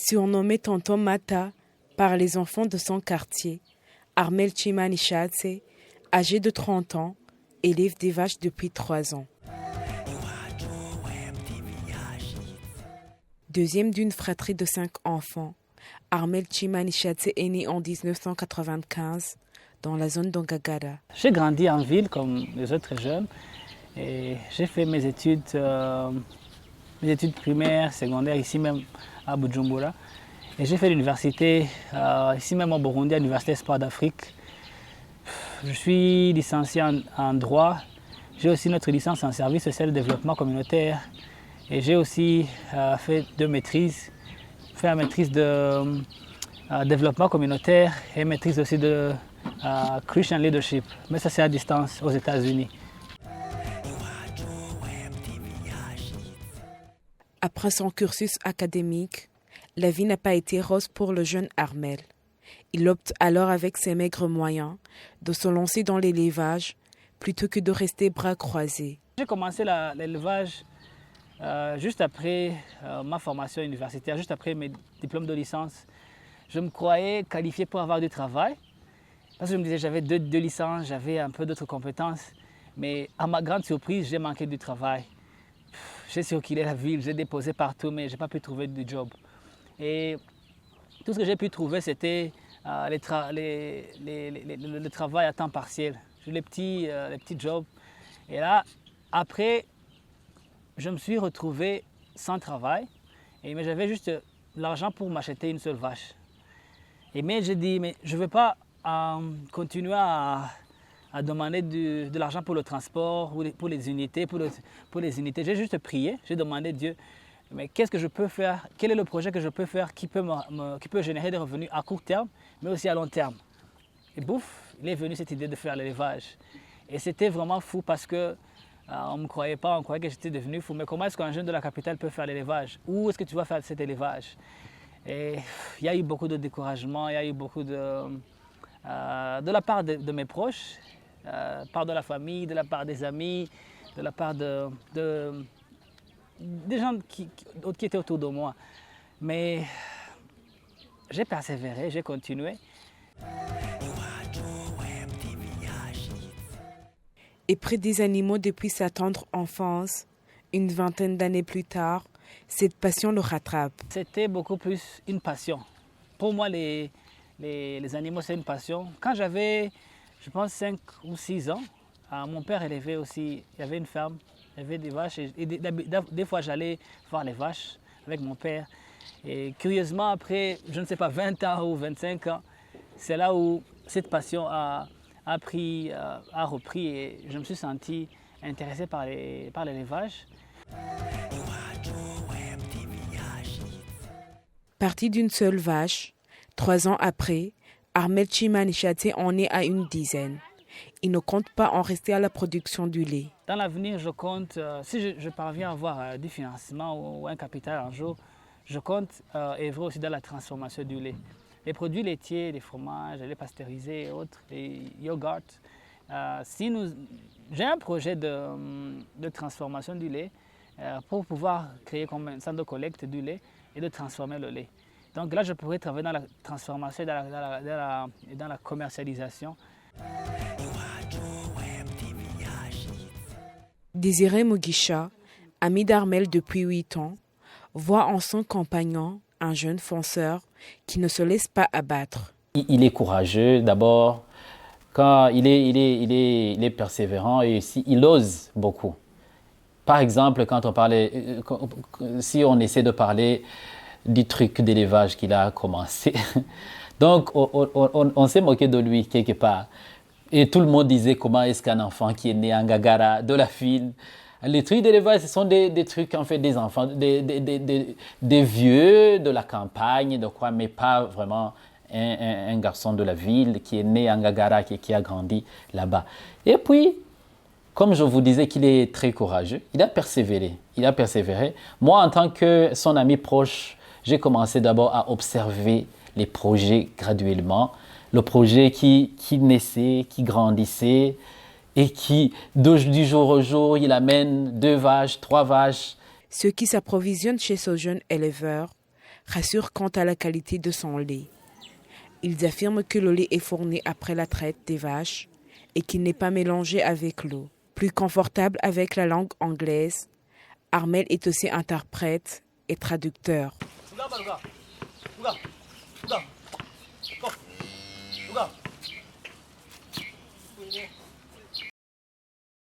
Surnommé Tonton Mata par les enfants de son quartier, Armel Chimanishatse, âgé de 30 ans, élève des vaches depuis 3 ans. Deuxième d'une fratrie de 5 enfants, Armel Chimanishatse est né en 1995 dans la zone d'Ongagara. J'ai grandi en ville comme les autres jeunes et j'ai fait mes études primaires, secondaires ici même à Bujumbura. Et j'ai fait l'université ici même au Burundi, à l'Université Espoir d'Afrique. Je suis licencié en droit. J'ai aussi notre licence en service social et développement communautaire. Et j'ai aussi fait 2 maîtrises. Fait la maîtrise de développement communautaire et maîtrise aussi de Christian Leadership. Mais ça c'est à distance aux États-Unis. Après son cursus académique, la vie n'a pas été rose pour le jeune Armel. Il opte alors avec ses maigres moyens de se lancer dans l'élevage plutôt que de rester bras croisés. J'ai commencé l'élevage juste après ma formation universitaire, juste après mes diplômes de licence. Je me croyais qualifié pour avoir du travail parce que je me disais j'avais deux licences, j'avais un peu d'autres compétences. Mais à ma grande surprise, j'ai manqué du travail. J'ai circulé la ville, j'ai déposé partout, mais je n'ai pas pu trouver de job. Et tout ce que j'ai pu trouver, c'était le travail à temps partiel, les petits jobs. Et là, après, je me suis retrouvé sans travail, mais j'avais juste l'argent pour m'acheter une seule vache. Mais j'ai dit, mais je ne veux pas continuer à demander de l'argent pour le transport, ou pour les unités. J'ai juste prié, j'ai demandé à Dieu, mais qu'est-ce que je peux faire? Quel est le projet que je peux faire qui peut générer des revenus à court terme, mais aussi à long terme? Et bouf, il est venu cette idée de faire l'élevage. Et c'était vraiment fou parce que on ne me croyait pas, on croyait que j'étais devenu fou. Mais comment est-ce qu'un jeune de la capitale peut faire l'élevage? Où est-ce que tu vas faire cet élevage? Et il y a eu beaucoup de découragement, il y a eu beaucoup de la part de mes proches, part de la famille, de la part des amis, de la part des gens qui étaient autour de moi. Mais j'ai persévéré, j'ai continué. Épris des animaux depuis sa tendre enfance, une vingtaine d'années plus tard, cette passion le rattrape. C'était beaucoup plus une passion. Pour moi, les animaux, c'est une passion. Quand j'avais, je pense, 5 ou 6 ans, mon père élevait aussi, il y avait une ferme, il y avait des vaches. Et des fois, j'allais voir les vaches avec mon père. Et curieusement, après, je ne sais pas, 20 ans ou 25 ans, c'est là où cette passion a repris et je me suis senti intéressé par l'élevage. Parti d'une seule vache, 3 ans après, Armel Chimanishatse en est à une dizaine. Il ne compte pas en rester à la production du lait. Dans l'avenir, je compte, si je parviens à avoir du financement ou un capital un jour, je compte œuvrer aussi dans la transformation du lait. Les produits laitiers, les fromages, les pasteurisés et autres, les yogourts. J'ai un projet de transformation du lait pour pouvoir créer comme un centre de collecte du lait et de transformer le lait. Donc là, je pourrais travailler dans la transformation et dans la commercialisation. Désiré Mugisha, ami d'Armel depuis 8 ans, voit en son compagnon un jeune fonceur qui ne se laisse pas abattre. Il est courageux d'abord, quand il est persévérant et aussi, il ose beaucoup. Par exemple, quand on parlait, si on essaie de parler du truc d'élevage qu'il a commencé, donc on s'est moqué de lui quelque part. Et tout le monde disait comment est-ce qu'un enfant qui est né en Ngagara, de la ville, les trucs d'élevage, ce sont des trucs en fait des enfants, des vieux de la campagne, de quoi, mais pas vraiment un garçon de la ville qui est né en Ngagara, qui a grandi là-bas. Et puis, comme je vous disais qu'il est très courageux, il a persévéré. Moi, en tant que son ami proche, j'ai commencé d'abord à observer les projets graduellement. Le projet qui naissait, qui grandissait et qui, du jour au jour, il amène 2 vaches, 3 vaches. Ceux qui s'approvisionnent chez ce jeune éleveur rassurent quant à la qualité de son lait. Ils affirment que le lait est fourni après la traite des vaches et qu'il n'est pas mélangé avec l'eau. Plus confortable avec la langue anglaise, Armel est aussi interprète et traducteur.